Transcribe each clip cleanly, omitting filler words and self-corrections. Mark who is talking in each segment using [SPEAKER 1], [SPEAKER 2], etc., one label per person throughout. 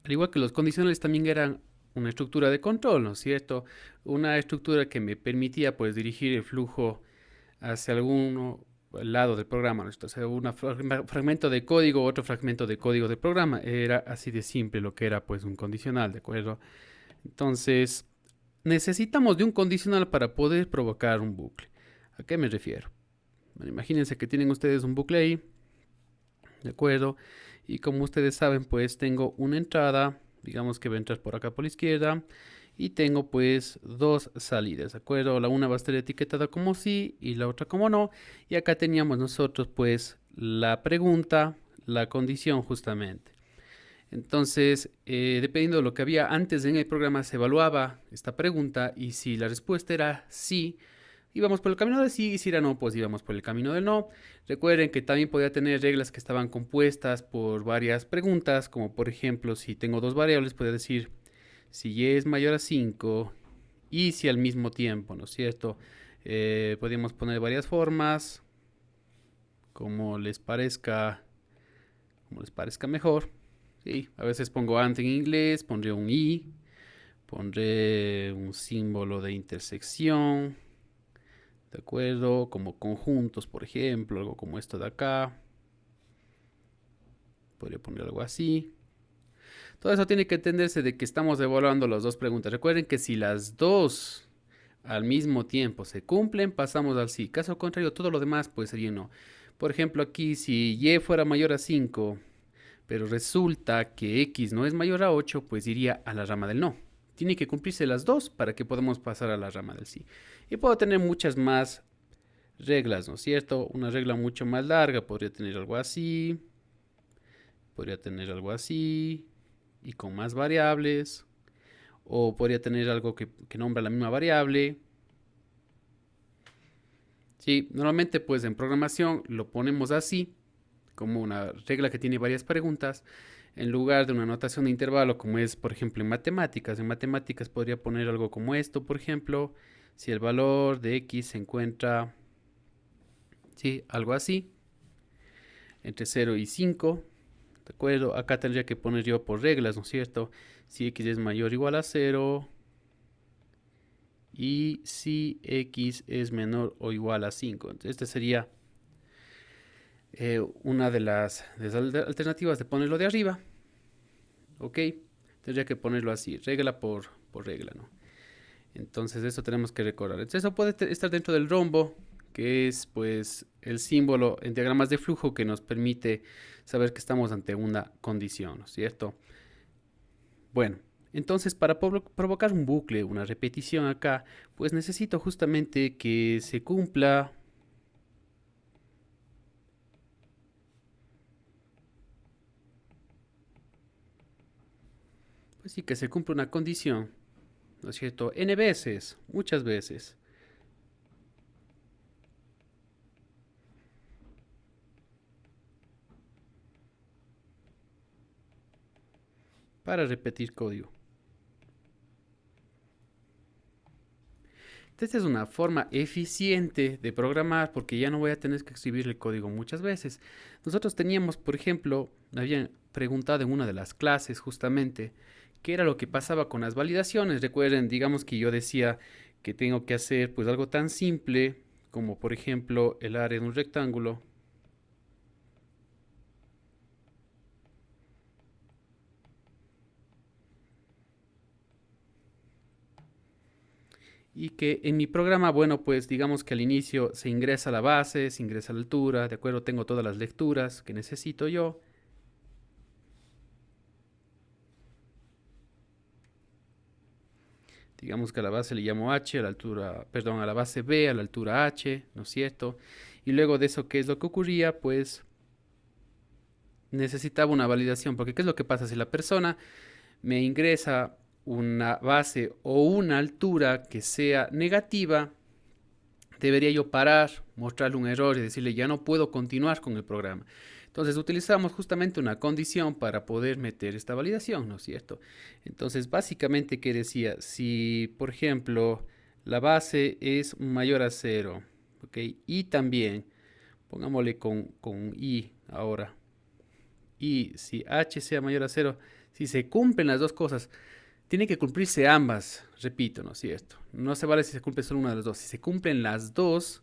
[SPEAKER 1] al igual que los condicionales también eran una estructura de control, ¿no es cierto? Una estructura que me permitía pues dirigir el flujo hacia algún lado del programa, ¿no? O sea, un fragmento de código, otro fragmento de código del programa. Era así de simple lo que era pues un condicional, ¿de acuerdo? Entonces, necesitamos de un condicional para poder provocar un bucle. ¿A qué me refiero? Bueno, imagínense que tienen ustedes un bucle ahí, ¿de acuerdo? Y como ustedes saben, pues tengo una entrada, digamos que va a entrar por acá por la izquierda, y tengo pues dos salidas, ¿de acuerdo? La una va a estar etiquetada como sí y la otra como no. Y acá teníamos nosotros pues la pregunta, la condición justamente. Entonces, dependiendo de lo que había antes en el programa, se evaluaba esta pregunta y si la respuesta era sí, íbamos por el camino de sí y si era no, pues íbamos por el camino del no. Recuerden que también podía tener reglas que estaban compuestas por varias preguntas, como por ejemplo, si tengo dos variables, podría decir si y es mayor a 5 y si al mismo tiempo, ¿no es cierto? Podríamos poner varias formas, como les parezca, como les parezca mejor. Sí, a veces pongo AND en inglés, pondré un I, pondré un símbolo de intersección, ¿de acuerdo? Como conjuntos, por ejemplo, algo como esto de acá. Podría poner algo así. Todo eso tiene que entenderse de que estamos evaluando las dos preguntas. Recuerden que si las dos al mismo tiempo se cumplen, pasamos al sí. Caso contrario, todo lo demás pues sería no. Por ejemplo, aquí si y fuera mayor a 5, pero resulta que x no es mayor a 8, pues iría a la rama del no. Tiene que cumplirse las dos para que podamos pasar a la rama del sí. Y puedo tener muchas más reglas, ¿no es cierto? Una regla mucho más larga podría tener algo así, podría tener algo así, y con más variables, o podría tener algo que nombra la misma variable. Sí, normalmente pues en programación lo ponemos así, como una regla que tiene varias preguntas, en lugar de una notación de intervalo como es por ejemplo en matemáticas. En matemáticas podría poner algo como esto, por ejemplo, si el valor de x se encuentra, sí, algo así, entre 0 y 5. ¿De acuerdo? Acá tendría que poner yo por reglas, ¿no es cierto? Si x es mayor o igual a 0 y si x es menor o igual a 5. Entonces, esta sería una de las alternativas de ponerlo de arriba. ¿Ok? Tendría que ponerlo así, regla por regla, ¿no? Entonces, eso tenemos que recordar. Entonces, eso puede estar dentro del rombo, que es pues el símbolo en diagramas de flujo que nos permite saber que estamos ante una condición, ¿no es cierto? Bueno, entonces para provocar un bucle, una repetición acá, pues necesito justamente que se cumpla, pues sí, que se cumpla una condición, ¿no es cierto? N veces, muchas veces, para repetir código. Esta es una forma eficiente de programar porque ya no voy a tener que escribir el código muchas veces. Nosotros teníamos, por ejemplo, me habían preguntado en una de las clases justamente qué era lo que pasaba con las validaciones. Recuerden, digamos que yo decía que tengo que hacer pues algo tan simple como por ejemplo el área de un rectángulo y que en mi programa, bueno, pues digamos que al inicio se ingresa la base, se ingresa la altura, de acuerdo, tengo todas las lecturas que necesito yo. Digamos que a la base le llamo h, a la altura, perdón, a la base b, a la altura h, ¿no es cierto? Y luego de eso, ¿qué es lo que ocurría? Pues necesitaba una validación, porque ¿qué es lo que pasa? Si la persona me ingresa una base o una altura que sea negativa, debería yo parar, mostrarle un error y decirle ya no puedo continuar con el programa. Entonces utilizamos justamente una condición para poder meter esta validación, ¿no es cierto? Entonces básicamente, ¿qué decía? Si, por ejemplo, la base es mayor a 0, ¿ok? Y también, pongámosle con i ahora, y si h sea mayor a cero, si se cumplen las dos cosas, tiene que cumplirse ambas, repito, ¿no es cierto? No se vale si se cumple solo una de las dos. Si se cumplen las dos,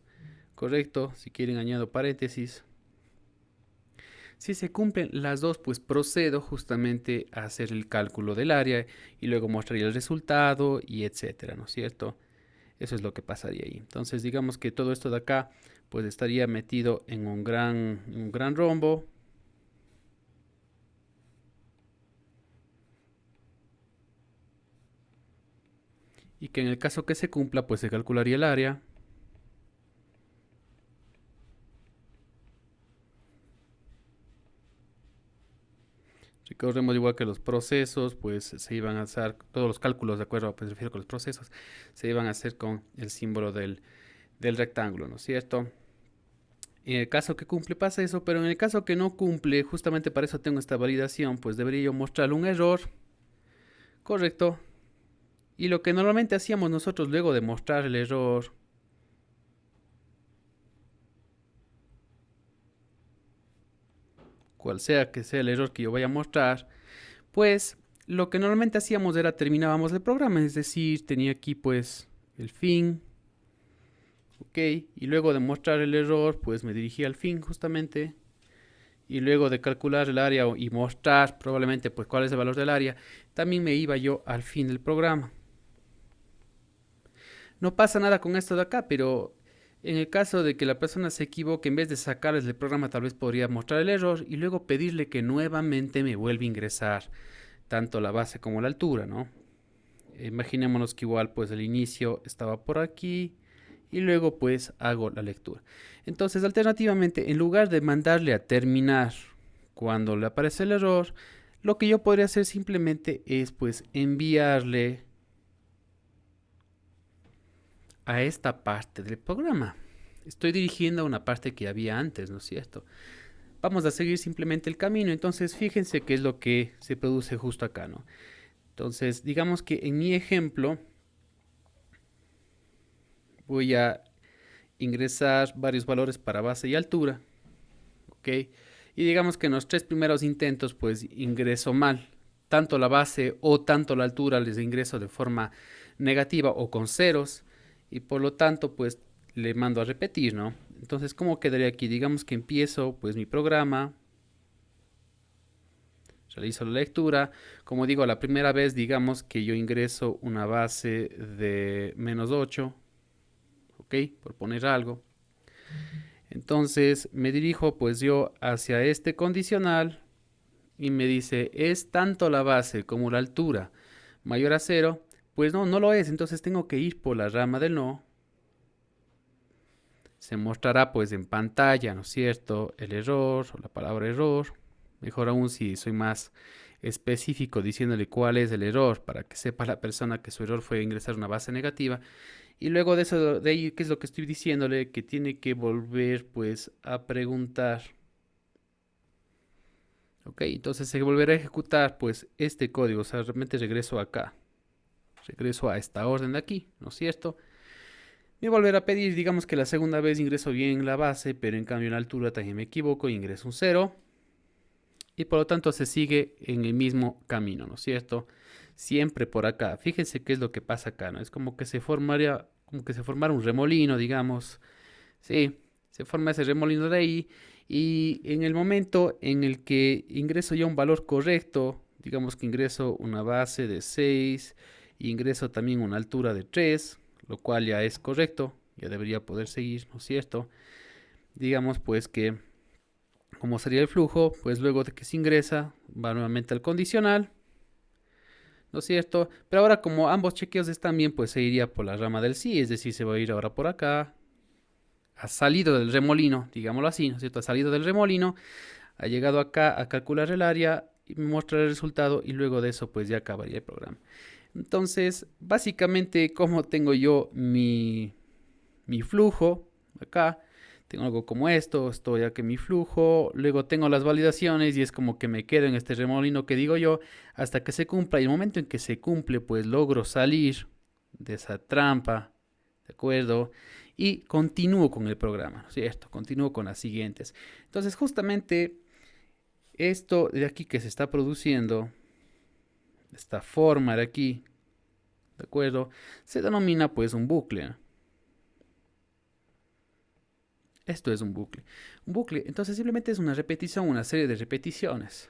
[SPEAKER 1] correcto, si quieren añado paréntesis. Si se cumplen las dos, pues procedo justamente a hacer el cálculo del área y luego mostraría el resultado y etcétera, ¿no es cierto? Eso es lo que pasaría ahí. Entonces, digamos que todo esto de acá, pues estaría metido en un gran rombo. Y que en el caso que se cumpla, pues se calcularía el área. Recordemos igual que los procesos, pues se iban a hacer, todos los cálculos, de acuerdo, pues refiero con los procesos, se iban a hacer con el símbolo del rectángulo, ¿no es cierto? En el caso que cumple pasa eso, pero en el caso que no cumple, justamente para eso tengo esta validación, pues debería yo mostrarle un error, correcto. Y lo que normalmente hacíamos nosotros luego de mostrar el error, cual sea que sea el error que yo vaya a mostrar, pues lo que normalmente hacíamos era terminábamos el programa, es decir, tenía aquí pues el fin, ok, y luego de mostrar el error, pues me dirigía al fin justamente, y luego de calcular el área y mostrar probablemente pues cuál es el valor del área, también me iba yo al fin del programa. No pasa nada con esto de acá, pero en el caso de que la persona se equivoque, en vez de sacarles el programa, tal vez podría mostrar el error y luego pedirle que nuevamente me vuelva a ingresar tanto la base como la altura, ¿no? Imaginémonos que igual pues el inicio estaba por aquí y luego pues hago la lectura. Entonces, alternativamente, en lugar de mandarle a terminar cuando le aparece el error, lo que yo podría hacer simplemente es pues enviarle a esta parte del programa. Estoy dirigiendo a una parte que había antes, ¿no es cierto? Vamos a seguir simplemente el camino. Entonces, fíjense qué es lo que se produce justo acá, ¿no? Entonces, digamos que en mi ejemplo voy a ingresar varios valores para base y altura, ¿ok? Y digamos que en los tres primeros intentos, pues ingreso mal. Tanto la base o tanto la altura les ingreso de forma negativa o con ceros. Y por lo tanto, pues le mando a repetir, ¿no? Entonces, ¿cómo quedaría aquí? Digamos que empiezo pues mi programa, realizo la lectura. Como digo, la primera vez, digamos que yo ingreso una base de -8, ¿ok? Por poner algo. Entonces me dirijo pues yo hacia este condicional y me dice, ¿es tanto la base como la altura mayor a cero? Pues no, no lo es, entonces tengo que ir por la rama del no. Se mostrará pues en pantalla, ¿no es cierto? El error o la palabra error. Mejor aún si soy más específico diciéndole cuál es el error para que sepa la persona que su error fue ingresar una base negativa. Y luego de eso, de ahí, ¿qué es lo que estoy diciéndole? Que tiene que volver pues a preguntar. Ok, entonces se volverá a ejecutar pues este código. O sea, realmente regreso acá. Regreso a esta orden de aquí, ¿no es cierto? Me volverá a pedir, digamos que la segunda vez ingreso bien la base, pero en cambio en la altura también me equivoco y ingreso un cero. Y por lo tanto se sigue en el mismo camino, ¿no es cierto? Siempre por acá. Fíjense qué es lo que pasa acá, ¿no? Es como que se formaría, como que se formara un remolino, digamos. Sí, se forma ese remolino de ahí. Y en el momento en el que ingreso ya un valor correcto, digamos que ingreso una base de 6 y ingreso también una altura de 3, lo cual ya es correcto, ya debería poder seguir, ¿no es cierto? Digamos pues que como sería el flujo, pues luego de que se ingresa, va nuevamente al condicional, ¿no es cierto? Pero ahora como ambos chequeos están bien, pues se iría por la rama del sí, es decir, se va a ir ahora por acá, ha salido del remolino, digámoslo así, ¿no es cierto? Ha salido del remolino, ha llegado acá a calcular el área y me muestra el resultado y luego de eso pues ya acabaría el programa. Entonces, básicamente, como tengo yo mi flujo acá? Tengo algo como esto, estoy aquí en mi flujo, luego tengo las validaciones y es como que me quedo en este remolino que digo yo hasta que se cumpla y el momento en que se cumple pues logro salir de esa trampa, ¿de acuerdo? Y continúo con el programa, ¿no es cierto? Continúo con las siguientes. Entonces justamente esto de aquí que se está produciendo, esta forma de aquí, ¿de acuerdo? Se denomina pues un bucle. Esto es un bucle. Un bucle, entonces simplemente es una repetición, una serie de repeticiones.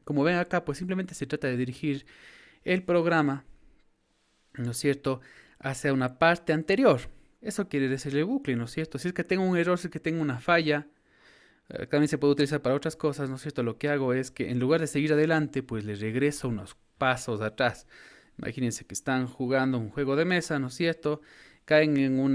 [SPEAKER 1] Como ven acá, pues simplemente se trata de dirigir el programa, ¿no es cierto?, hacia una parte anterior. Eso quiere decir el bucle, ¿no es cierto? Si es que tengo un error, si es que tengo una falla, también se puede utilizar para otras cosas, ¿no es cierto? Lo que hago es que en lugar de seguir adelante, pues le regreso unos pasos atrás. Imagínense que están jugando un juego de mesa, ¿no es cierto? Caen en un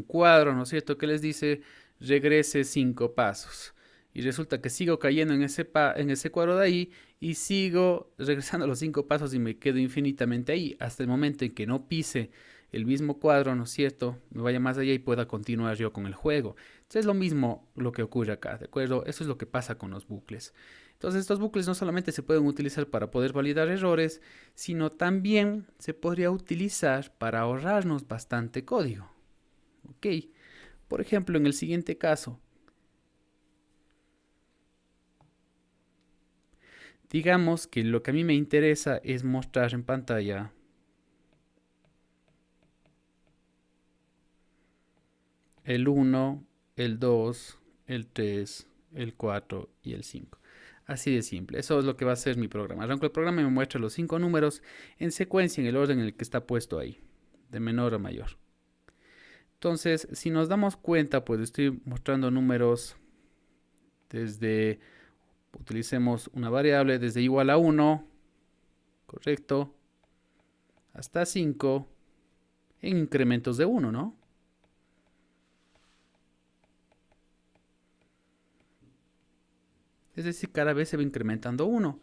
[SPEAKER 1] cuadro, ¿no es cierto? Que les dice regrese 5 pasos. Y resulta que sigo cayendo en ese cuadro de ahí y sigo regresando los 5 pasos y me quedo infinitamente ahí hasta el momento en que no pise el mismo cuadro, ¿no es cierto? Me vaya más allá y pueda continuar yo con el juego. Entonces es lo mismo lo que ocurre acá, ¿de acuerdo? Eso es lo que pasa con los bucles. Entonces estos bucles no solamente se pueden utilizar para poder validar errores, sino también se podría utilizar para ahorrarnos bastante código. ¿Ok? Por ejemplo, en el siguiente caso, digamos que lo que a mí me interesa es mostrar en pantalla el 1, el 2, el 3, el 4 y el 5. Así de simple. Eso es lo que va a hacer mi programa. Aunque el programa me muestra los 5 números en secuencia en el orden en el que está puesto ahí, de menor a mayor. Entonces, si nos damos cuenta, pues estoy mostrando números desde, utilicemos una variable desde igual a 1, correcto, hasta 5 en incrementos de 1, ¿no? Es decir, cada vez se va incrementando 1.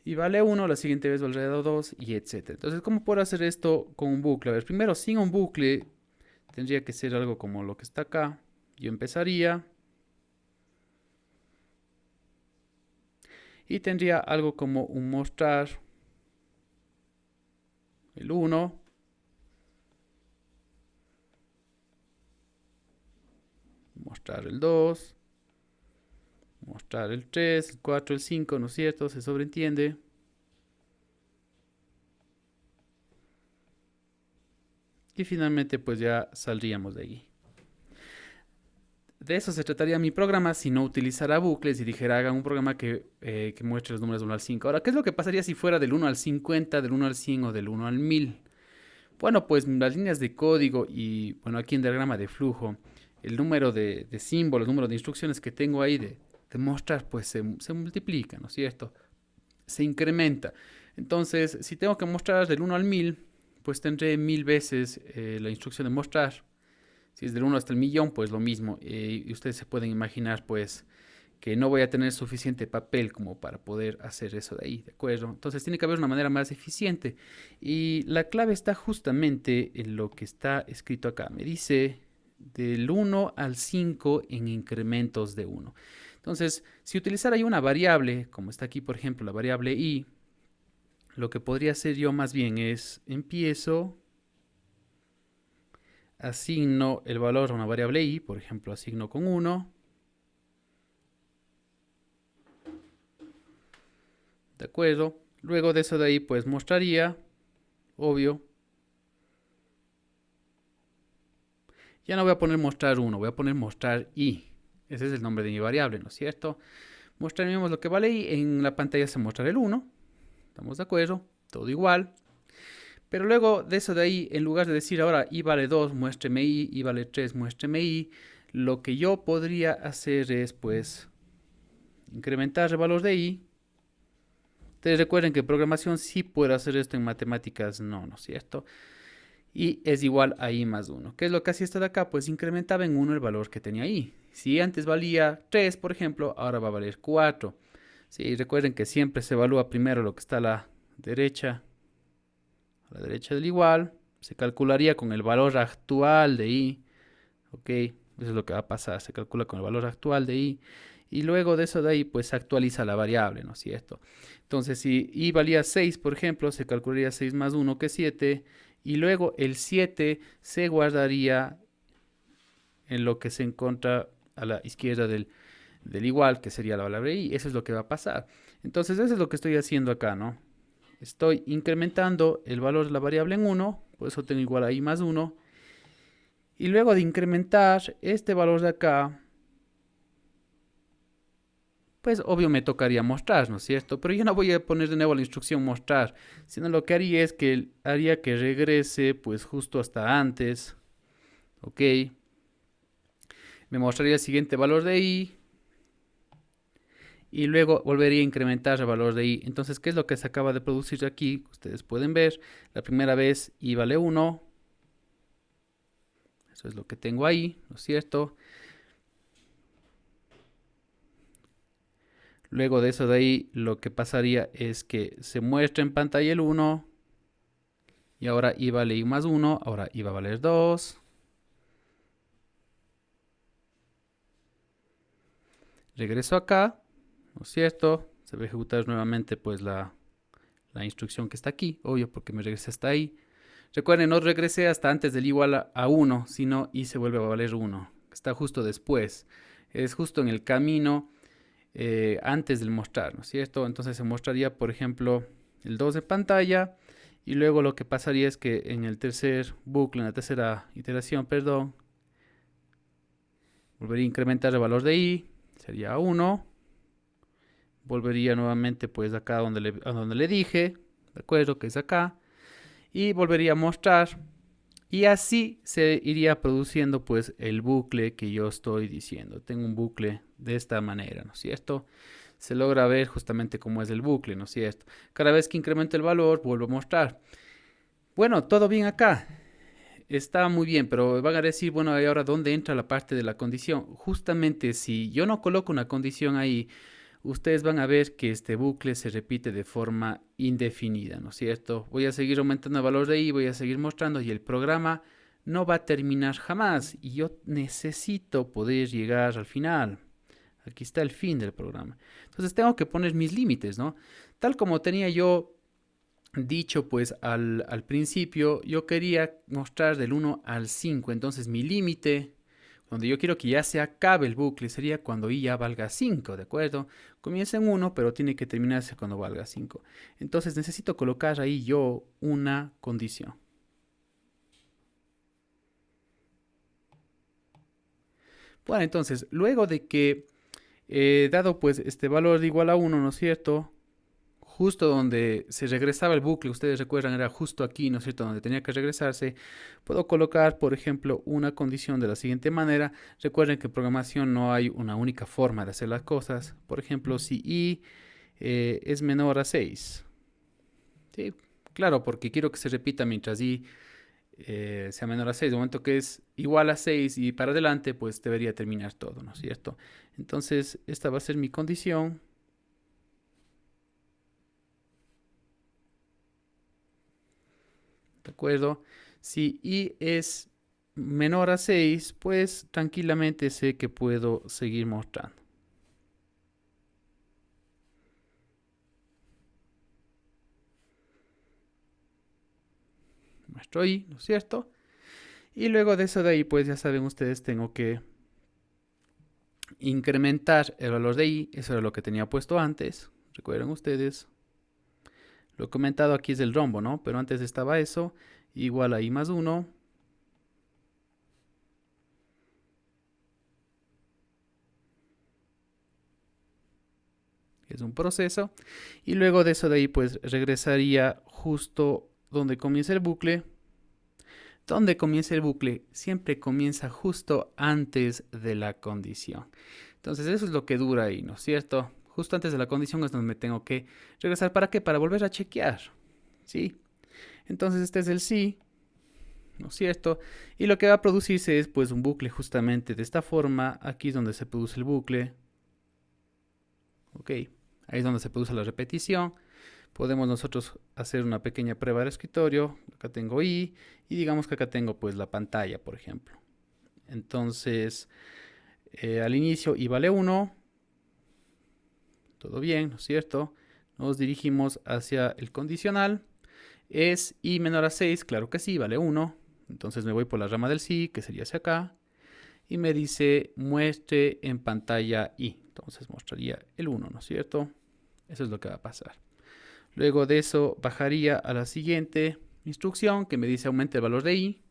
[SPEAKER 1] Y vale 1, la siguiente vez valdrá 2 y etc. Entonces, ¿cómo puedo hacer esto con un bucle? A ver, primero, sin un bucle, tendría que ser algo como lo que está acá. Yo empezaría y tendría algo como un mostrar el 1, mostrar el 2, mostrar el 3, el 4, el 5, ¿no es cierto? Se sobreentiende. Y finalmente pues ya saldríamos de allí. De eso se trataría mi programa si no utilizara bucles y dijera hagan un programa que muestre los números del 1 al 5. Ahora, ¿qué es lo que pasaría si fuera del 1 al 50, del 1 al 100 o del 1 al 1000? Bueno, pues las líneas de código y, bueno, aquí en diagrama de flujo, el número de símbolos, el número de instrucciones que tengo ahí de mostrar, pues se multiplica, ¿no es cierto? Se incrementa. Entonces, si tengo que mostrar del 1 al 1000, pues tendré 1000 veces la instrucción de mostrar. Si es del 1 hasta el millón, pues lo mismo. Y ustedes se pueden imaginar, pues, que no voy a tener suficiente papel como para poder hacer eso de ahí, ¿de acuerdo? Entonces tiene que haber una manera más eficiente. Y la clave está justamente en lo que está escrito acá. Me dice del 1 al 5 en incrementos de 1. Entonces, si utilizara yo una variable, como está aquí, por ejemplo, la variable i, lo que podría hacer yo más bien es empiezo, asigno el valor a una variable i, por ejemplo, asigno con 1, ¿de acuerdo? Luego de eso de ahí, pues mostraría, obvio. Ya no voy a poner mostrar 1, voy a poner mostrar i. Ese es el nombre de mi variable, ¿no es cierto? Mostraremos lo que vale i, en la pantalla se muestra el 1. ¿Estamos de acuerdo? Todo igual. Pero luego de eso de ahí, en lugar de decir ahora i vale 2, muéstreme i vale 3, muéstreme i, lo que yo podría hacer es, pues, incrementar el valor de i. Ustedes recuerden que en programación sí puedo hacer esto, en matemáticas no, ¿no es cierto? Y es igual a i más 1. ¿Qué es lo que hacía esto de acá? Pues incrementaba en 1 el valor que tenía i. Si antes valía 3, por ejemplo, ahora va a valer 4. Sí, recuerden que siempre se evalúa primero lo que está a la derecha del igual. Se calcularía con el valor actual de i. Ok, eso es lo que va a pasar. Se calcula con el valor actual de i. Y luego de eso de ahí, pues se actualiza la variable, ¿no es cierto? Entonces, si i valía 6, por ejemplo, se calcularía 6 más 1 que 7. Y luego el 7 se guardaría en lo que se encuentra a la izquierda del igual, que sería la palabra i. Eso es lo que va a pasar. Entonces, eso es lo que estoy haciendo acá, ¿no? Estoy incrementando el valor de la variable en 1, por eso tengo igual a i más 1. Y luego de incrementar este valor de acá, pues obvio me tocaría mostrar, ¿no es cierto? Pero yo no voy a poner de nuevo la instrucción mostrar, sino lo que haría es que haría que regrese pues justo hasta antes, ¿ok? Me mostraría el siguiente valor de i y luego volvería a incrementar el valor de i. Entonces, ¿qué es lo que se acaba de producir aquí? Ustedes pueden ver, la primera vez i vale 1, eso es lo que tengo ahí, ¿no es cierto? Luego de eso de ahí, lo que pasaría es que se muestra en pantalla el 1. Y ahora i vale i más 1. Ahora i va a valer 2. Regreso acá, ¿no es cierto? Se va a ejecutar nuevamente pues la instrucción que está aquí. Obvio, porque me regresé hasta ahí. Recuerden, no regresé hasta antes del igual a 1, sino i se vuelve a valer 1. Está justo después. Es justo en el camino antes del mostrar, ¿no es cierto? Entonces se mostraría, por ejemplo, el 2 de pantalla. Y luego lo que pasaría es que en el tercer bucle, en la tercera iteración, perdón, volvería a incrementar el valor de i, sería 1. Volvería nuevamente pues acá a donde le dije, ¿de acuerdo? Que es acá. Y volvería a mostrar. Y así se iría produciendo pues el bucle que yo estoy diciendo. Tengo un bucle de esta manera, ¿no es cierto? Se logra ver justamente cómo es el bucle, ¿no es cierto? Cada vez que incremento el valor, vuelvo a mostrar. Bueno, todo bien acá. Está muy bien, pero van a decir, bueno, ¿y ahora dónde entra la parte de la condición? Justamente si yo no coloco una condición ahí, ustedes van a ver que este bucle se repite de forma indefinida, ¿no es cierto? Voy a seguir aumentando el valor de i, voy a seguir mostrando y el programa no va a terminar jamás. Y yo necesito poder llegar al final. Aquí está el fin del programa. Entonces tengo que poner mis límites, ¿no? Tal como tenía yo dicho pues al principio, yo quería mostrar del 1 al 5. Entonces mi límite, cuando yo quiero que ya se acabe el bucle, sería cuando i ya valga 5, ¿de acuerdo? Comienza en 1, pero tiene que terminarse cuando valga 5. Entonces necesito colocar ahí yo una condición. Bueno, entonces, luego de que dado pues este valor de igual a 1, ¿no es cierto? Justo donde se regresaba el bucle, ustedes recuerdan, era justo aquí, ¿no es cierto?, donde tenía que regresarse. Puedo colocar, por ejemplo, una condición de la siguiente manera. Recuerden que en programación no hay una única forma de hacer las cosas. Por ejemplo, si i es menor a 6. ¿Sí? Claro, porque quiero que se repita mientras i sea menor a 6. De momento que es igual a 6 y para adelante, pues debería terminar todo, ¿no es cierto? Entonces, esta va a ser mi condición. ¿De acuerdo? Si i es menor a 6, pues tranquilamente sé que puedo seguir mostrando. Muestro i, ¿no es cierto? Y luego de eso de ahí, pues ya saben ustedes, tengo que incrementar el valor de i. Eso era lo que tenía puesto antes. Recuerden ustedes. Lo he comentado aquí es el rombo, ¿no? Pero antes estaba eso. Igual a i más 1. Es un proceso. Y luego de eso de ahí, pues regresaría justo donde comienza el bucle. Donde comienza el bucle siempre comienza justo antes de la condición. Entonces eso es lo que dura ahí, ¿no es cierto? Justo antes de la condición es donde me tengo que regresar. ¿Para qué? Para volver a chequear, ¿sí? Entonces este es el sí, ¿no es cierto? Y lo que va a producirse es pues un bucle justamente de esta forma. Aquí es donde se produce el bucle. Ok, ahí es donde se produce la repetición. Podemos nosotros hacer una pequeña prueba de escritorio. Acá tengo i y digamos que acá tengo pues la pantalla, por ejemplo. Entonces, al inicio i vale 1. Todo bien, ¿no es cierto? Nos dirigimos hacia el condicional. ¿Es i menor a 6? Claro que sí, vale 1. Entonces me voy por la rama del sí, que sería hacia acá. Y me dice muestre en pantalla i. Entonces mostraría el 1, ¿no es cierto? Eso es lo que va a pasar. Luego de eso bajaría a la siguiente instrucción que me dice aumente el valor de i.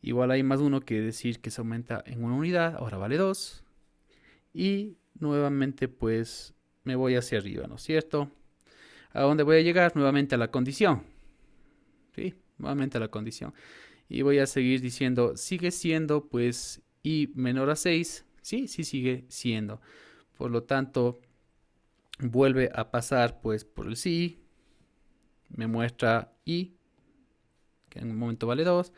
[SPEAKER 1] Igual a i más 1 quiere decir que se aumenta en una unidad, ahora vale 2. Y nuevamente pues me voy hacia arriba, ¿no es cierto? ¿A dónde voy a llegar? Nuevamente a la condición. ¿Sí? Nuevamente a la condición. Y voy a seguir diciendo, sigue siendo pues i menor a 6. Sí, sí sigue siendo. Por lo tanto, vuelve a pasar pues por el sí. Me muestra i, que en un momento vale 2.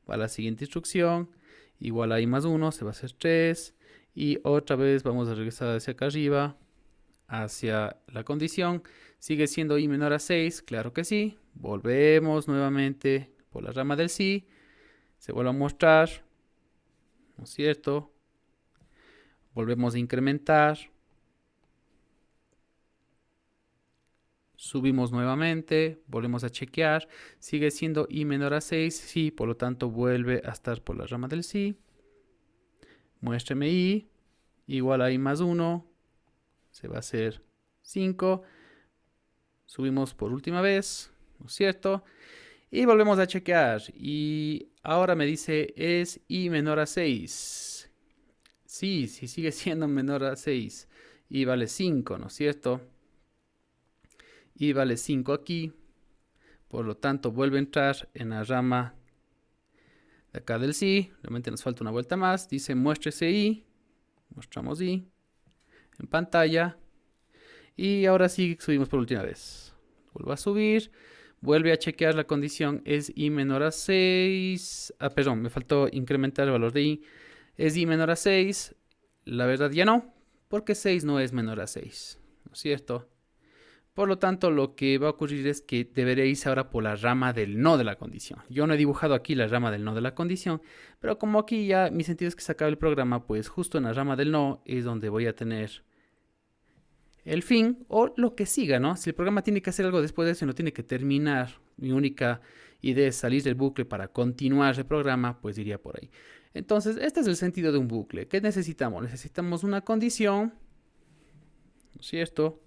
[SPEAKER 1] Va a la siguiente instrucción. Igual a i más 1, se va a hacer 3. Y otra vez vamos a regresar hacia acá arriba, hacia la condición. ¿Sigue siendo i menor a 6? Claro que sí. Volvemos nuevamente por la rama del sí. Se vuelve a mostrar, ¿no es cierto? Volvemos a incrementar. Subimos nuevamente, volvemos a chequear. ¿Sigue siendo i menor a 6? Sí, por lo tanto vuelve a estar por la rama del sí. Muéstreme i, igual a i más 1. Se va a hacer 5. Subimos por última vez, ¿no es cierto? Y volvemos a chequear. Y ahora me dice, ¿es i menor a 6? Sí, sí sigue siendo menor a 6. Y vale 5, ¿no es cierto? Y vale 5 aquí. Por lo tanto, vuelve a entrar en la rama de acá del sí. Realmente nos falta una vuelta más. Dice, muéstrese i. Mostramos i en pantalla. Y ahora sí subimos por última vez. Vuelvo a subir. Vuelve a chequear la condición. Es i menor a 6. Ah, perdón, me faltó incrementar el valor de i. Es i menor a 6. La verdad ya no, porque 6 no es menor a 6. ¿No es cierto? Por lo tanto, lo que va a ocurrir es que debería irse ahora por la rama del no de la condición. Yo no he dibujado aquí la rama del no de la condición, pero como aquí ya mi sentido es que se acabe el programa, pues justo en la rama del no es donde voy a tener el fin o lo que siga, ¿no? Si el programa tiene que hacer algo después de eso y no tiene que terminar, mi única idea es salir del bucle para continuar el programa, pues iría por ahí. Entonces, este es el sentido de un bucle. ¿Qué necesitamos? Necesitamos una condición, ¿no es cierto?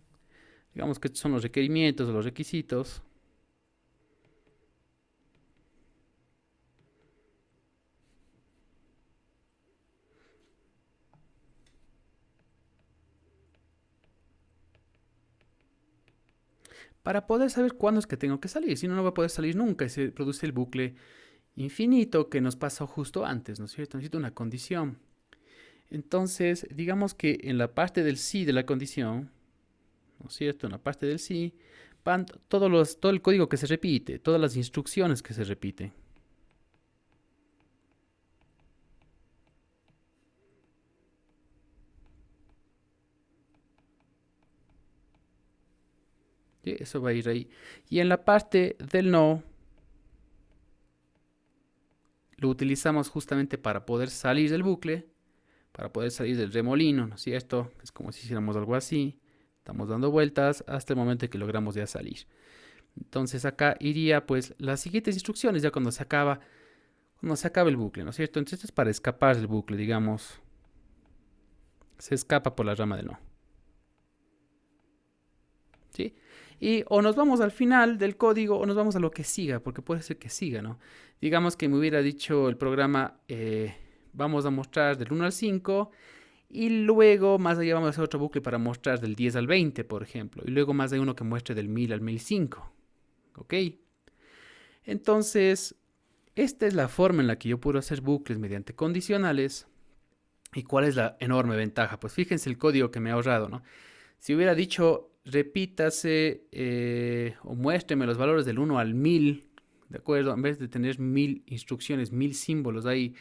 [SPEAKER 1] Digamos que estos son los requerimientos o los requisitos. Para poder saber cuándo es que tengo que salir. Si no, no va a poder salir nunca y se produce el bucle infinito que nos pasó justo antes, ¿no es cierto? Necesito una condición. Entonces, digamos que en la parte del sí de la condición, ¿no es cierto? En la parte del sí, van todo el código que se repite, todas las instrucciones que se repiten. ¿Sí? Eso va a ir ahí. Y en la parte del no, lo utilizamos justamente para poder salir del bucle, para poder salir del remolino, ¿no es cierto? Es como si hiciéramos algo así. Estamos dando vueltas hasta el momento en que logramos ya salir. Entonces acá iría pues las siguientes instrucciones ya cuando se acaba el bucle, ¿no es cierto? Entonces esto es para escapar del bucle, digamos. Se escapa por la rama del no. ¿Sí? Y o nos vamos al final del código o nos vamos a lo que siga, porque puede ser que siga, ¿no? Digamos que me hubiera dicho el programa, vamos a mostrar del 1 al 5 y luego más allá vamos a hacer otro bucle para mostrar del 10 al 20, por ejemplo. Y luego más hay uno que muestre del 1000 al 1005. ¿Ok? Entonces, esta es la forma en la que yo puedo hacer bucles mediante condicionales. ¿Y cuál es la enorme ventaja? Pues fíjense el código que me ha ahorrado, ¿no? Si hubiera dicho, repítase o muéstreme los valores del 1 al 1000, ¿de acuerdo? En vez de tener 1000 instrucciones, 1000 símbolos ahí,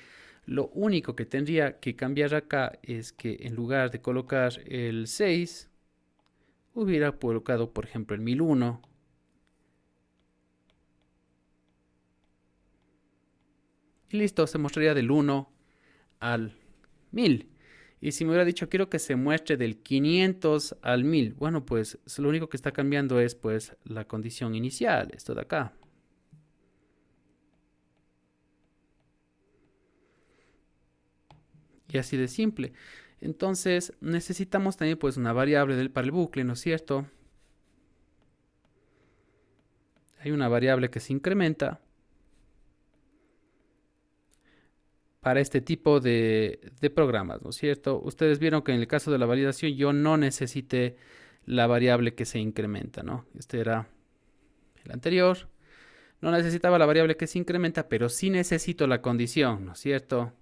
[SPEAKER 1] lo único que tendría que cambiar acá es que en lugar de colocar el 6, hubiera colocado, por ejemplo, el 1001. Y listo, se mostraría del 1 al 1000. Y si me hubiera dicho quiero que se muestre del 500 al 1000, bueno, pues lo único que está cambiando es pues la condición inicial, esto de acá. Y así de simple. Entonces necesitamos también pues una variable para el bucle, ¿no es cierto? Hay una variable que se incrementa para este tipo de programas, ¿no es cierto? Ustedes vieron que en el caso de la validación yo no necesité la variable que se incrementa, ¿no? Este era el anterior. No necesitaba la variable que se incrementa, pero sí necesito la condición, ¿no es cierto?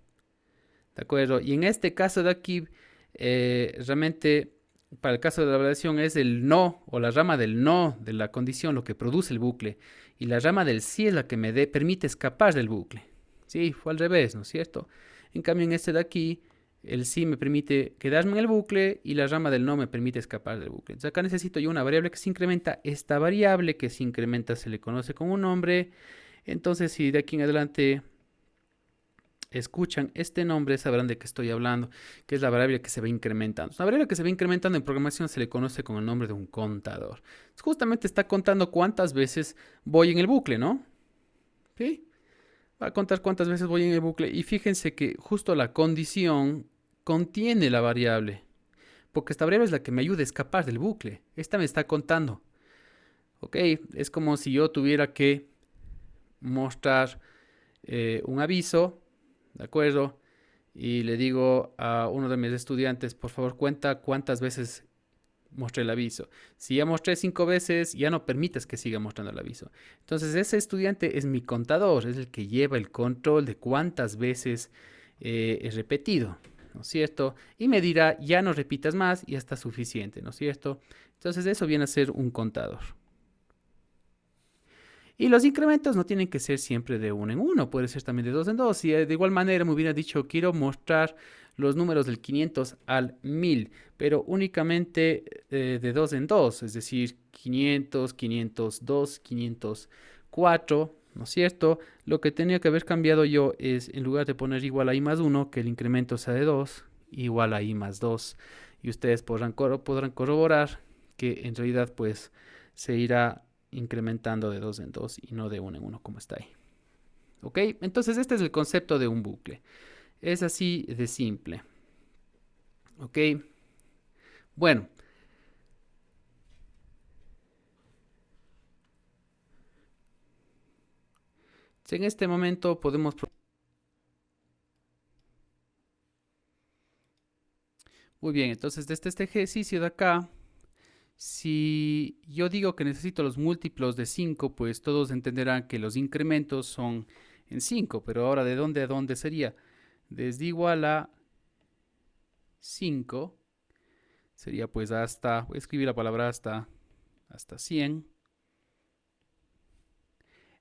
[SPEAKER 1] ¿De acuerdo? Y en este caso de aquí, realmente para el caso de la validación es el no o la rama del no de la condición lo que produce el bucle. Y la rama del sí es la que me permite escapar del bucle. Sí, fue al revés, ¿no es cierto? En cambio, en este de aquí, el sí me permite quedarme en el bucle y la rama del no me permite escapar del bucle. Entonces acá necesito yo una variable que se incrementa. Esta variable que se incrementa se le conoce como un nombre. Entonces, si de aquí en adelante escuchan este nombre, sabrán de qué estoy hablando, que es la variable que se va incrementando. Una variable que se va incrementando en programación se le conoce con el nombre de un contador. Entonces, justamente está contando cuántas veces voy en el bucle, ¿no? ¿Sí? Va a contar cuántas veces voy en el bucle. Y fíjense que justo la condición contiene la variable. Porque esta variable es la que me ayuda a escapar del bucle. Esta me está contando. ¿Ok? Es como si yo tuviera que mostrar un aviso, ¿de acuerdo? Y le digo a uno de mis estudiantes, por favor, cuenta cuántas veces mostré el aviso. Si ya mostré 5 veces, ya no permites que siga mostrando el aviso. Entonces, ese estudiante es mi contador, es el que lleva el control de cuántas veces he repetido, ¿no es cierto? Y me dirá, ya no repitas más, ya está suficiente, ¿no es cierto? Entonces, eso viene a ser un contador. Y los incrementos no tienen que ser siempre de uno en uno, puede ser también de dos en dos. Y de igual manera me hubiera dicho, quiero mostrar los números del 500 al 1000, pero únicamente de dos en dos, es decir, 500, 502, 504, ¿no es cierto? Lo que tenía que haber cambiado yo es, en lugar de poner igual a i más 1, que el incremento sea de 2, igual a i más 2. Y ustedes podrán corroborar que en realidad pues se irá incrementando de dos en dos y no de uno en uno como está ahí. ¿Ok? Entonces este es el concepto de un bucle. Es así de simple. ¿Ok? Bueno, en este momento podemos... Muy bien, entonces desde este ejercicio de acá, si yo digo que necesito los múltiplos de 5, pues todos entenderán que los incrementos son en 5, pero ahora ¿de dónde a dónde sería? Desde igual a 5 sería pues hasta, voy a escribir la palabra hasta 100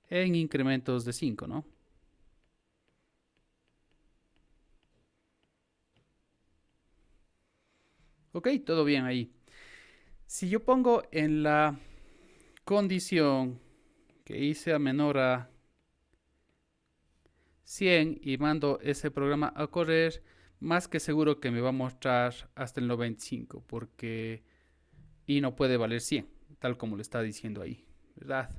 [SPEAKER 1] en incrementos de 5, ¿no? Ok, todo bien ahí. Si yo pongo en la condición que hice a menor a 100 y mando ese programa a correr, más que seguro que me va a mostrar hasta el 95, porque y no puede valer 100, tal como lo está diciendo ahí, ¿verdad?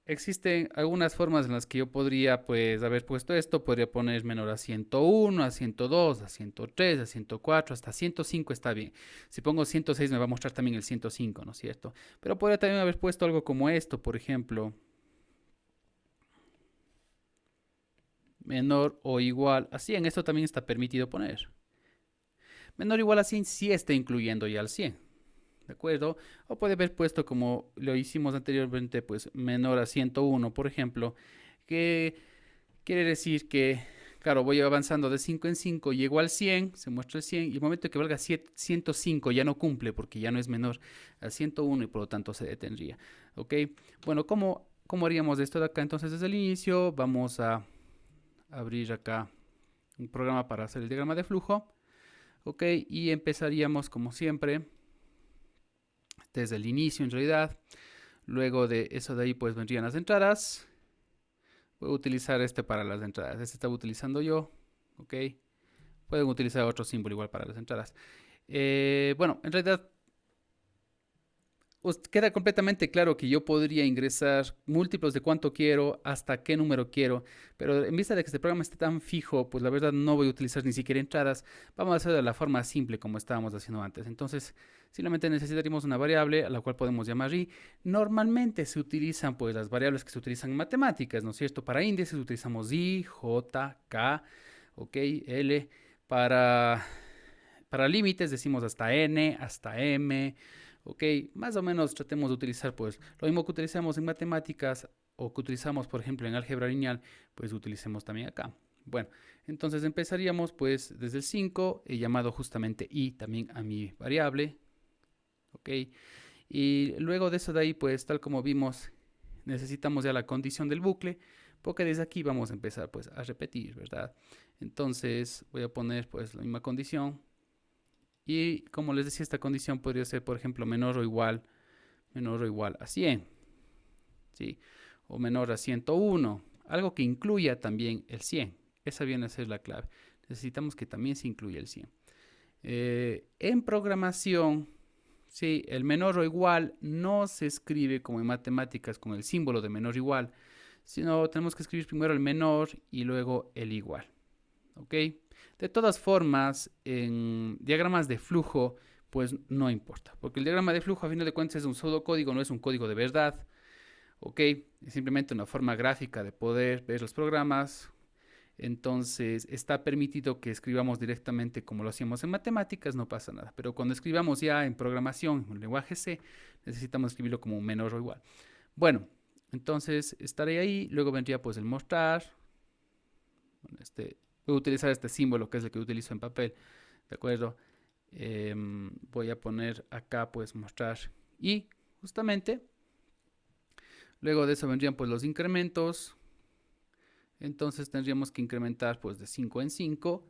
[SPEAKER 1] Existen algunas formas en las que yo podría pues haber puesto esto. Podría poner menor a 101, a 102, a 103, a 104, hasta 105 está bien. Si pongo 106 me va a mostrar también el 105, ¿no es cierto? Pero podría también haber puesto algo como esto, por ejemplo. Menor o igual a 100. Esto también está permitido poner. Menor o igual a 100 sí está incluyendo ya al 100. ¿De acuerdo? O puede haber puesto como lo hicimos anteriormente, pues menor a 101, por ejemplo, que quiere decir que, claro, voy avanzando de 5 en 5, llego al 100, se muestra el 100, y el momento que valga 105 ya no cumple porque ya no es menor a 101 y por lo tanto se detendría. ¿Ok? Bueno, ¿cómo haríamos esto de acá? Entonces, desde el inicio vamos a abrir acá un programa para hacer el diagrama de flujo. ¿Ok? Y empezaríamos como siempre desde el inicio en realidad. Luego de eso de ahí pues vendrían las entradas. Voy a utilizar este para las entradas. Este estaba utilizando yo. ¿Ok? Pueden utilizar otro símbolo igual para las entradas. Bueno, en realidad os queda completamente claro que yo podría ingresar múltiplos de cuánto quiero, hasta qué número quiero, pero en vista de que este programa esté tan fijo, pues la verdad no voy a utilizar ni siquiera entradas. Vamos a hacerlo de la forma simple como estábamos haciendo antes. Entonces, simplemente necesitaríamos una variable a la cual podemos llamar i. Normalmente se utilizan pues las variables que se utilizan en matemáticas, ¿no es cierto? Para índices utilizamos i, j, k, ok, l. Para, para límites decimos hasta n, hasta m. Ok, más o menos tratemos de utilizar pues lo mismo que utilizamos en matemáticas o que utilizamos por ejemplo en álgebra lineal, pues utilicemos también acá. Bueno, entonces empezaríamos pues desde el 5, he llamado justamente i también a mi variable. Ok, y luego de eso de ahí pues tal como vimos necesitamos ya la condición del bucle, porque desde aquí vamos a empezar pues a repetir, ¿verdad? Entonces voy a poner pues la misma condición. Y como les decía, esta condición podría ser, por ejemplo, menor o igual a 100, ¿sí? O menor a 101, algo que incluya también el 100. Esa viene a ser la clave. Necesitamos que también se incluya el 100. En programación, sí, el menor o igual no se escribe como en matemáticas con el símbolo de menor o igual, sino tenemos que escribir primero el menor y luego el igual. ¿Ok? De todas formas, en diagramas de flujo, pues no importa, porque el diagrama de flujo a fin de cuentas es un pseudocódigo, no es un código de verdad. ¿Ok? Es simplemente una forma gráfica de poder ver los programas. Entonces está permitido que escribamos directamente como lo hacíamos en matemáticas, no pasa nada. Pero cuando escribamos ya en programación, en lenguaje C, necesitamos escribirlo como un menor o igual. Bueno, entonces estaré ahí, luego vendría pues el mostrar. Voy a utilizar este símbolo que es el que utilizo en papel, ¿de acuerdo? Voy a poner acá pues mostrar y justamente luego de eso vendrían pues los incrementos. Entonces tendríamos que incrementar pues de 5 en 5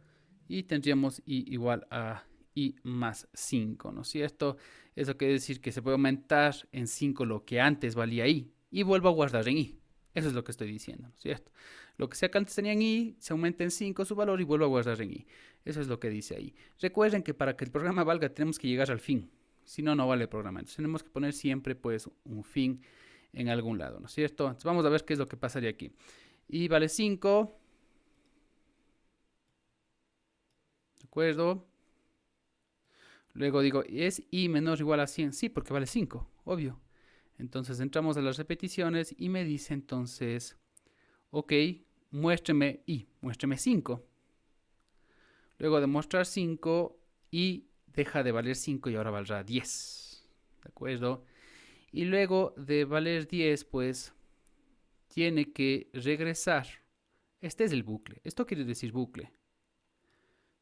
[SPEAKER 1] y tendríamos i igual a i más 5, ¿no es cierto? Eso quiere decir que se puede aumentar en 5 lo que antes valía i y vuelvo a guardar en i. Eso es lo que estoy diciendo, ¿no es cierto? Lo que sea que antes tenía en i, se aumenta en 5 su valor y vuelvo a guardar en i. Eso es lo que dice ahí. Recuerden que para que el programa valga tenemos que llegar al fin. Si no, no vale el programa. Entonces tenemos que poner siempre pues un fin en algún lado, ¿no es cierto? Entonces vamos a ver qué es lo que pasaría aquí. I vale 5. ¿De acuerdo? Luego digo, ¿es i menor o igual a 100? Sí, porque vale 5, obvio. Entonces entramos a las repeticiones y me dice entonces, ok, muéstreme i, muéstreme 5. Luego de mostrar 5, i deja de valer 5 y ahora valdrá 10. ¿De acuerdo? Y luego de valer 10, pues tiene que regresar. Este es el bucle. Esto quiere decir bucle.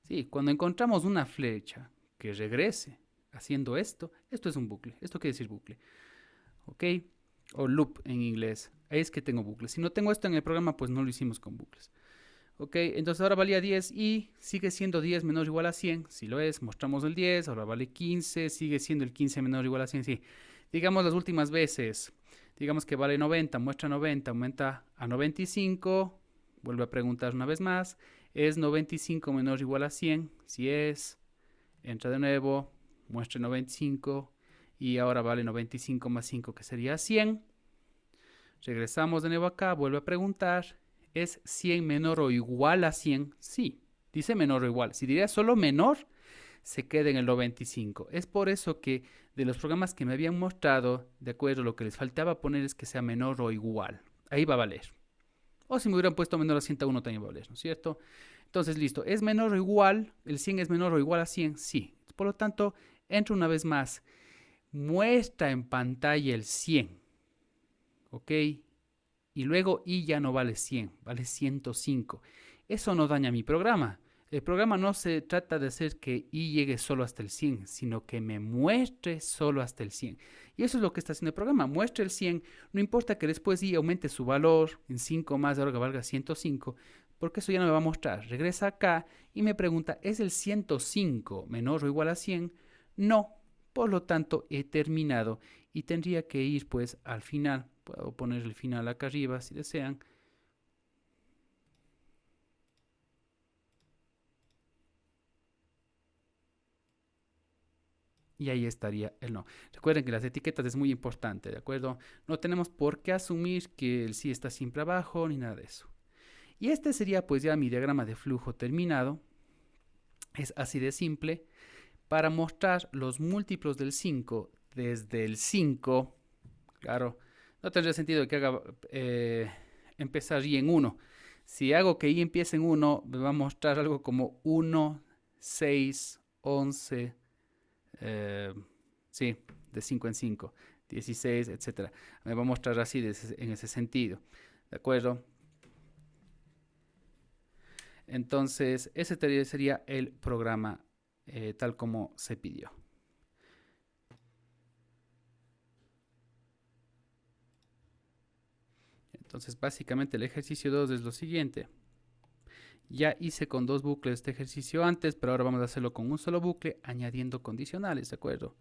[SPEAKER 1] Sí, cuando encontramos una flecha que regrese haciendo esto, esto es un bucle. Esto quiere decir bucle. ¿Ok? O loop en inglés. Ahí es que tengo bucles. Si no tengo esto en el programa, pues no lo hicimos con bucles. Ok, entonces ahora valía 10 y sigue siendo 10 menor o igual a 100. Si lo es, mostramos el 10. Ahora vale 15. Sigue siendo el 15 menor o igual a 100. Sí. Digamos las últimas veces. Digamos que vale 90. Muestra 90. Aumenta a 95. Vuelve a preguntar una vez más. ¿Es 95 menor o igual a 100? Si es, entra de nuevo. Muestra 95. Y ahora vale 95 más 5 que sería 100. Regresamos de nuevo acá. Vuelve a preguntar. ¿Es 100 menor o igual a 100? Sí, dice menor o igual. Si diría solo menor, se queda en el 95. Es por eso que de los programas que me habían mostrado, de acuerdo, lo que les faltaba poner es que sea menor o igual. Ahí va a valer. O si me hubieran puesto menor a 101 también va a valer, ¿no es cierto? Entonces, listo. ¿Es menor o igual? ¿El 100 es menor o igual a 100? Sí. Por lo tanto, entro una vez más. Muestra en pantalla el 100. ¿Ok? Y luego i ya no vale 100, vale 105. Eso no daña mi programa. El programa no se trata de hacer que i llegue solo hasta el 100, sino que me muestre solo hasta el 100. Y eso es lo que está haciendo el programa. Muestre el 100, no importa que después i aumente su valor en 5 más, ahora que valga 105, porque eso ya no me va a mostrar. Regresa acá y me pregunta, ¿es el 105 menor o igual a 100? No, por lo tanto he terminado y tendría que ir pues al final. Puedo poner el final acá arriba si desean. y ahí estaría el no. Recuerden que las etiquetas es muy importante, ¿de acuerdo? No tenemos por qué asumir que el sí está siempre abajo ni nada de eso. Y este sería pues ya mi diagrama de flujo terminado. Es así de simple. Para mostrar los múltiplos del 5 desde el 5, claro, no tendría sentido que haga empezar y en 1. Si hago que y empiece en 1, me va a mostrar algo como 1, 6, 11, sí, de 5 en 5, 16, etcétera. Me va a mostrar así en ese sentido. ¿De acuerdo? Entonces, ese sería el programa tal como se pidió. Entonces, básicamente el ejercicio 2 es lo siguiente. Ya hice con 2 bucles este ejercicio antes, pero ahora vamos a hacerlo con un solo bucle, añadiendo condicionales, ¿de acuerdo?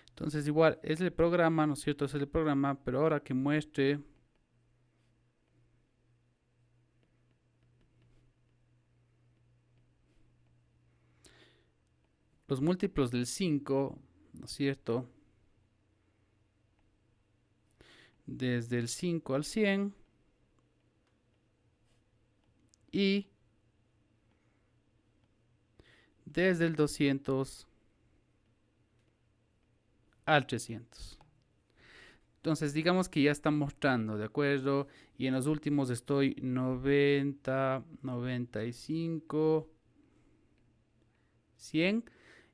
[SPEAKER 1] Entonces, igual, es el programa, ¿no es cierto? Es el programa, pero ahora que muestre los múltiplos del 5, ¿no es cierto? Desde el 5 al 100 y desde el 200 al 300. Entonces, digamos que ya está mostrando, ¿de acuerdo? Y en los últimos estoy 90, 95, 100.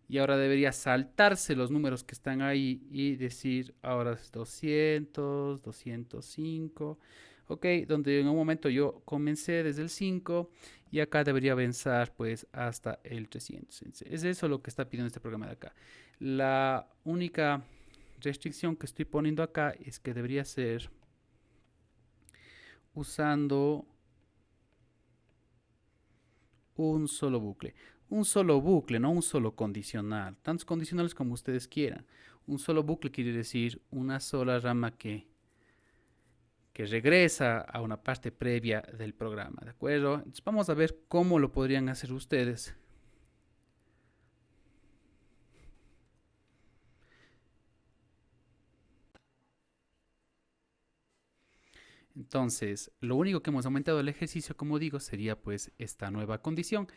[SPEAKER 1] Y ahora debería saltarse los números que están ahí y decir ahora es 200, 205. Ok, donde en un momento yo comencé desde el 5 y acá debería avanzar pues hasta el 300. Es eso lo que está pidiendo este programa de acá. La única restricción que estoy poniendo acá es que debería ser usando un solo bucle. Un solo bucle, no un solo condicional. Tantos condicionales como ustedes quieran. Un solo bucle quiere decir una sola rama que regresa a una parte previa del programa, ¿de acuerdo? Entonces vamos a ver cómo lo podrían hacer ustedes. Entonces, lo único que hemos aumentado el ejercicio, como digo, sería pues esta nueva condición.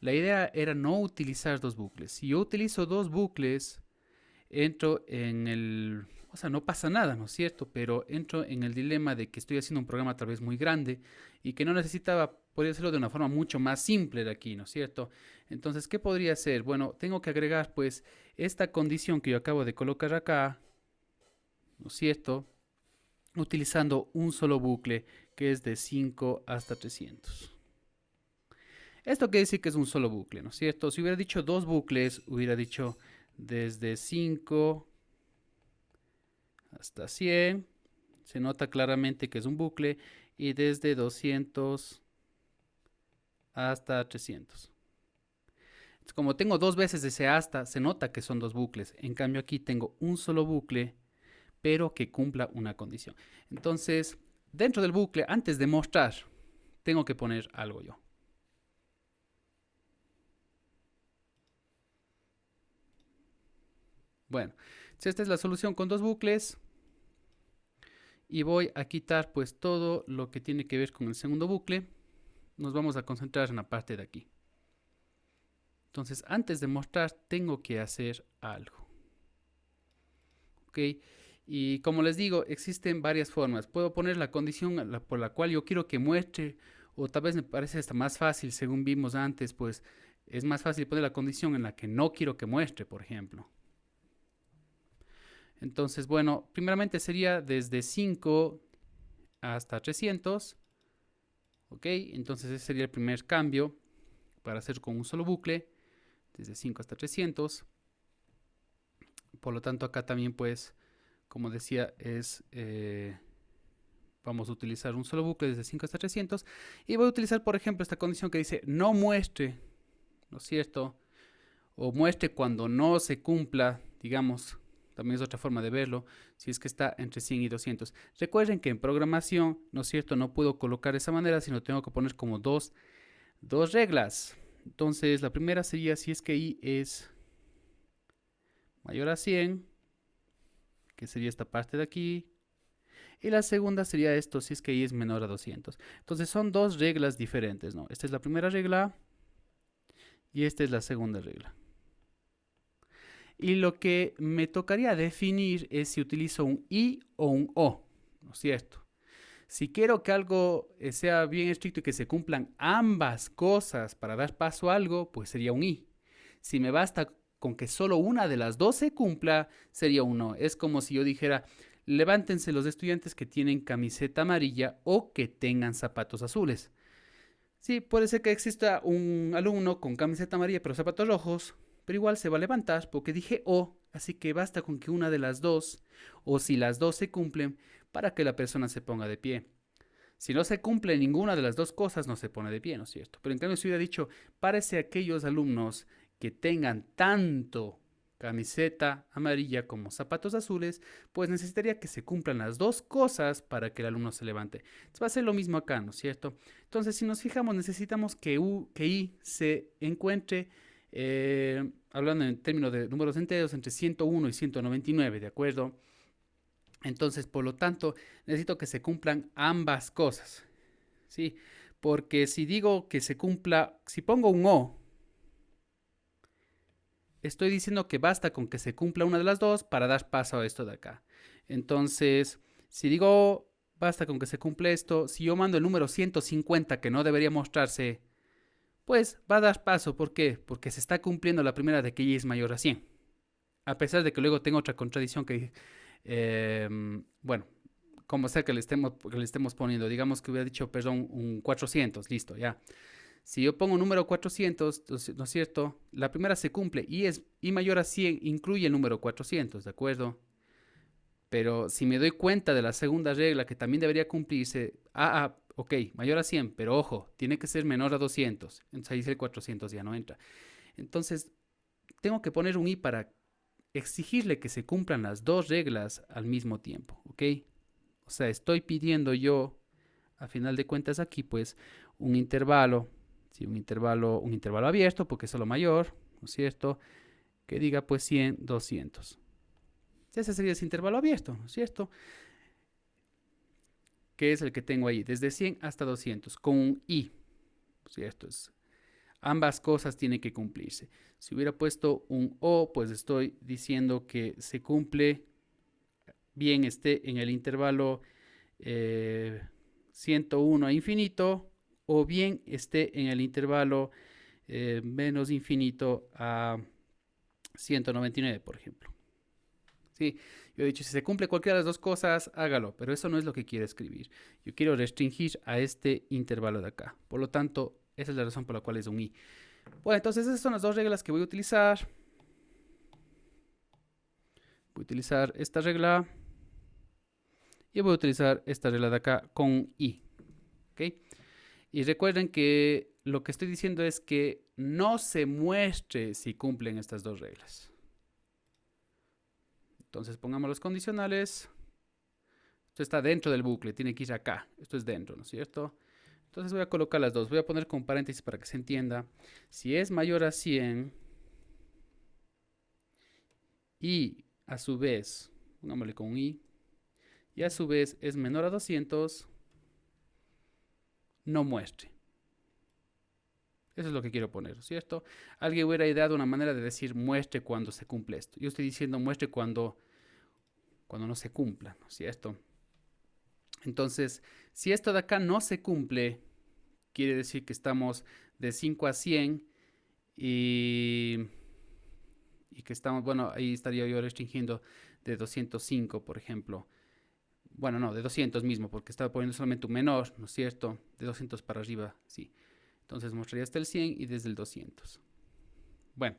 [SPEAKER 1] La idea era no utilizar dos bucles. Si yo utilizo dos bucles, entro en el... O sea, no pasa nada, ¿no es cierto? Pero entro en el dilema de que estoy haciendo un programa tal vez muy grande y que no necesitaba, podría hacerlo de una forma mucho más simple de aquí, ¿no es cierto? Entonces, ¿qué podría hacer? Bueno, tengo que agregar pues esta condición que yo acabo de colocar acá, ¿no es cierto? Utilizando un solo bucle que es de 5 hasta 300. Esto quiere decir que es un solo bucle, ¿no es cierto? Si hubiera dicho dos bucles, hubiera dicho desde 5 hasta 100. Se nota claramente que es un bucle. Y desde 200 hasta 300. Entonces, como tengo dos veces ese hasta, se nota que son dos bucles. En cambio aquí tengo un solo bucle, pero que cumpla una condición. Entonces, dentro del bucle, antes de mostrar, tengo que poner algo yo. Bueno, esta es la solución con dos bucles. Y voy a quitar pues todo lo que tiene que ver con el segundo bucle. Nos vamos a concentrar en la parte de aquí. Entonces, antes de mostrar, tengo que hacer algo. ¿Ok? Y como les digo, existen varias formas. Puedo poner la condición por la cual yo quiero que muestre, o tal vez me parece hasta más fácil, según vimos antes, pues es más fácil poner la condición en la que no quiero que muestre, por ejemplo. Entonces, bueno, primeramente sería desde 5 hasta 300. ¿Ok? Entonces ese sería el primer cambio para hacer con un solo bucle, desde 5 hasta 300. Por lo tanto, acá también pues, como decía, vamos a utilizar un solo bucle desde 5 hasta 300. Y voy a utilizar, por ejemplo, esta condición que dice no muestre, ¿no es cierto? o muestre cuando no se cumpla, digamos, también es otra forma de verlo, si es que está entre 100 y 200. Recuerden que en programación, ¿no es cierto?, no puedo colocar de esa manera, sino tengo que poner como dos reglas. Entonces, la primera sería si es que i es mayor a 100, que sería esta parte de aquí. Y la segunda sería esto, si es que i es menor a 200. Entonces, son dos reglas diferentes, ¿no? Esta es la primera regla y esta es la segunda regla. Y lo que me tocaría definir es si utilizo un i o un o, ¿no es cierto? Si quiero que algo sea bien estricto y que se cumplan ambas cosas para dar paso a algo, pues sería un i. Si me basta con que solo una de las dos se cumpla, sería un no. Es como si yo dijera, levántense los estudiantes que tienen camiseta amarilla o que tengan zapatos azules. Sí, puede ser que exista un alumno con camiseta amarilla pero zapatos rojos, pero igual se va a levantar porque dije o, así que basta con que una de las dos, o si las dos se cumplen, para que la persona se ponga de pie. Si no se cumple ninguna de las dos cosas, no se pone de pie, ¿no es cierto? Pero en cambio, si hubiera dicho, párese aquellos alumnos que tengan tanto camiseta amarilla como zapatos azules, pues necesitaría que se cumplan las dos cosas para que el alumno se levante. Entonces va a ser lo mismo acá, ¿no es cierto? Entonces, si nos fijamos, necesitamos que i se encuentre, hablando en términos de números enteros, entre 101 y 199, ¿de acuerdo? Entonces, por lo tanto, necesito que se cumplan ambas cosas, ¿sí? Porque si digo que se cumpla, si pongo un o, estoy diciendo que basta con que se cumpla una de las dos para dar paso a esto de acá. Entonces, si digo basta con que se cumpla esto, si yo mando el número 150 que no debería mostrarse, pues va a dar paso. ¿Por qué? Porque se está cumpliendo la primera de que y es mayor a 100. A pesar de que luego tengo otra contradicción que, bueno, como sea que le estemos poniendo, digamos que hubiera dicho, perdón, un 400, listo, ya. Si yo pongo un número 400, ¿no es cierto? La primera se cumple y es y mayor a 100 incluye el número 400, ¿de acuerdo? Pero si me doy cuenta de la segunda regla que también debería cumplirse, ok, mayor a 100, pero ojo, tiene que ser menor a 200. Entonces ahí el 400 ya no entra. Entonces, tengo que poner un i para exigirle que se cumplan las dos reglas al mismo tiempo, ¿ok? O sea, estoy pidiendo yo, a final de cuentas aquí, pues, un intervalo, ¿sí? un intervalo abierto, porque es lo mayor, ¿no es cierto? Que diga, pues, 100, 200. Ese sería ese intervalo abierto, ¿no es cierto? Que es el que tengo ahí, desde 100 hasta 200, con un i, ¿cierto? Ambas cosas tienen que cumplirse. Si hubiera puesto un o, pues estoy diciendo que se cumple bien esté en el intervalo 101 a infinito, o bien esté en el intervalo menos infinito a 199, por ejemplo. Sí, yo he dicho, si se cumple cualquiera de las dos cosas, hágalo, pero eso no es lo que quiero escribir. Yo quiero restringir a este intervalo de acá. Por lo tanto, esa es la razón por la cual es un i. Bueno, entonces esas son las dos reglas que voy a utilizar. Voy a utilizar esta regla y voy a utilizar esta regla de acá con i. ¿Ok? Y recuerden que lo que estoy diciendo es que no se muestre si cumplen estas dos reglas. Entonces pongamos los condicionales. Esto está dentro del bucle, tiene que ir acá. Esto es dentro, ¿no es cierto? Entonces voy a colocar las dos. Voy a poner con paréntesis para que se entienda. Si es mayor a 100 y a su vez, pongámosle con i, y a su vez es menor a 200, no muestre. Eso es lo que quiero poner, ¿cierto? Alguien hubiera ideado una manera de decir muestre cuando se cumple esto. Yo estoy diciendo muestre cuando no se cumpla, ¿no es cierto? Entonces, si esto de acá no se cumple, quiere decir que estamos de 5 a 100 y que estamos, bueno, ahí estaría yo restringiendo de 205, por ejemplo. Bueno, no, de 200 mismo, porque estaba poniendo solamente un menor, ¿no es cierto? De 200 para arriba, sí. Entonces mostraría hasta el 100 y desde el 200. Bueno,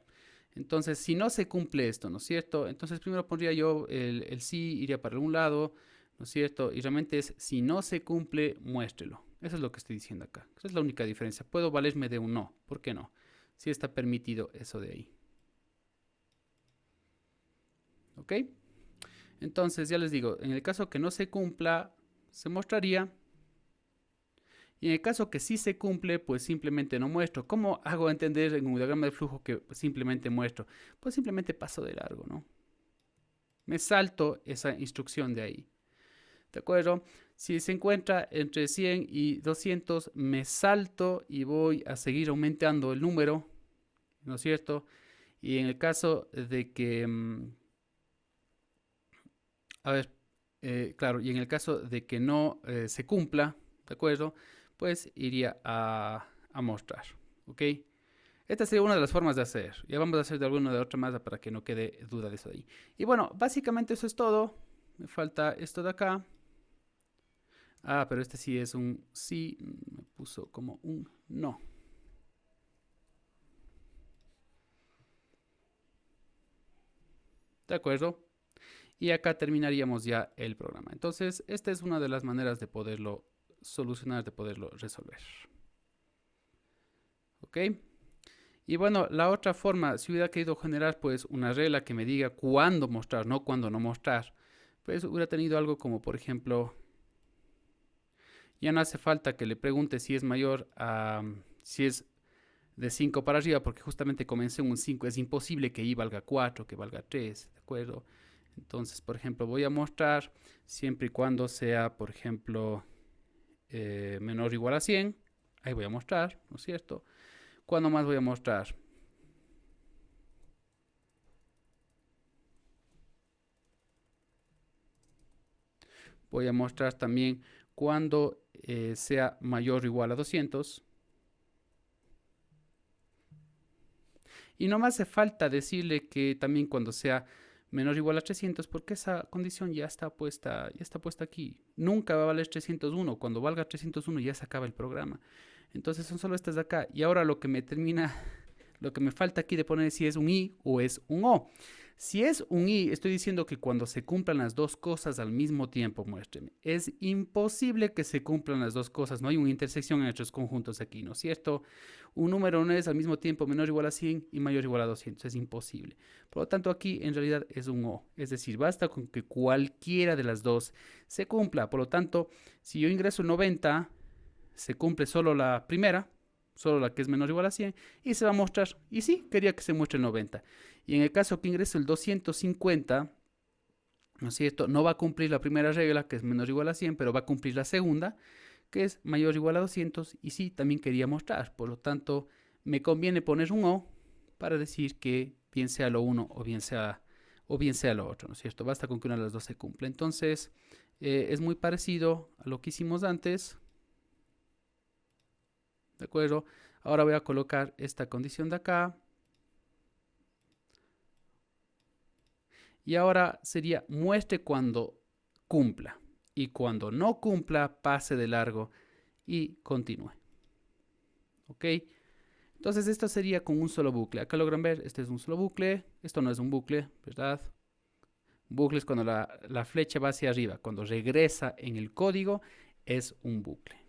[SPEAKER 1] entonces si no se cumple esto, ¿no es cierto? Entonces primero pondría yo el sí, iría para algún lado, ¿no es cierto? Y realmente es si no se cumple, muéstrelo. Eso es lo que estoy diciendo acá. Esa es la única diferencia. Puedo valerme de un no. ¿Por qué no? Si está permitido eso de ahí. ¿Ok? Entonces, ya les digo, en el caso que no se cumpla, se mostraría. Y en el caso que sí se cumple, pues simplemente no muestro. ¿Cómo hago entender en un diagrama de flujo que simplemente muestro? Pues simplemente paso de largo, ¿no? Me salto esa instrucción de ahí. ¿De acuerdo? Si se encuentra entre 100 y 200, me salto y voy a seguir aumentando el número, ¿no es cierto? Y en el caso de que, a ver, claro, y en el caso de que no se cumpla, ¿de acuerdo? Pues iría a mostrar, ¿ok? Esta sería una de las formas de hacer. Ya vamos a hacer de alguna de otra más para que no quede duda de eso de ahí. Y bueno, básicamente eso es todo. Me falta esto de acá. Ah, pero este sí es un sí. Me puso como un no. ¿De acuerdo? Y acá terminaríamos ya el programa. Entonces, esta es una de las maneras de poderlo solucionar, de poderlo resolver. ¿Ok? Y bueno, la otra forma, si hubiera querido generar pues una regla que me diga cuándo mostrar, no cuándo no mostrar, pues hubiera tenido algo como, por ejemplo, ya no hace falta que le pregunte si es mayor a, si es de 5 para arriba, porque justamente comencé en un 5, es imposible que y valga 4, que valga 3, ¿de acuerdo? Entonces, por ejemplo, voy a mostrar siempre y cuando sea, por ejemplo, menor o igual a 100, ahí voy a mostrar, ¿no es cierto? ¿Cuándo más voy a mostrar? Voy a mostrar también cuando sea mayor o igual a 200. Y no me hace falta decirle que también cuando sea menor o igual a 300, porque esa condición ya está puesta aquí. Nunca va a valer 301. Cuando valga 301 ya se acaba el programa. Entonces son solo estas de acá. Y ahora lo que me termina, lo que me falta aquí de poner es si es un i o es un o. Si es un i, estoy diciendo que cuando se cumplan las dos cosas al mismo tiempo, muéstreme. Es imposible que se cumplan las dos cosas. No hay una intersección en estos conjuntos aquí, ¿no es cierto? Un número no es al mismo tiempo menor o igual a 100 y mayor o igual a 200. Es imposible. Por lo tanto, aquí en realidad es un o. Es decir, basta con que cualquiera de las dos se cumpla. Por lo tanto, si yo ingreso 90, se cumple solo la primera, solo la que es menor o igual a 100, y se va a mostrar. Y sí, quería que se muestre el 90. Y en el caso que ingrese el 250, ¿no es cierto? No va a cumplir la primera regla, que es menor o igual a 100, pero va a cumplir la segunda, que es mayor o igual a 200, y sí, también quería mostrar. Por lo tanto, me conviene poner un o para decir que bien sea lo uno o bien sea lo otro, ¿no es cierto? Basta con que una de las dos se cumpla. Entonces, es muy parecido a lo que hicimos antes. ¿De acuerdo? Ahora voy a colocar esta condición de acá. Y ahora sería muestre cuando cumpla. Y cuando no cumpla, pase de largo y continúe. ¿Ok? Entonces esto sería con un solo bucle. Acá logran ver, este es un solo bucle. Esto no es un bucle, ¿verdad? Un bucle es cuando la flecha va hacia arriba. Cuando regresa en el código, es un bucle.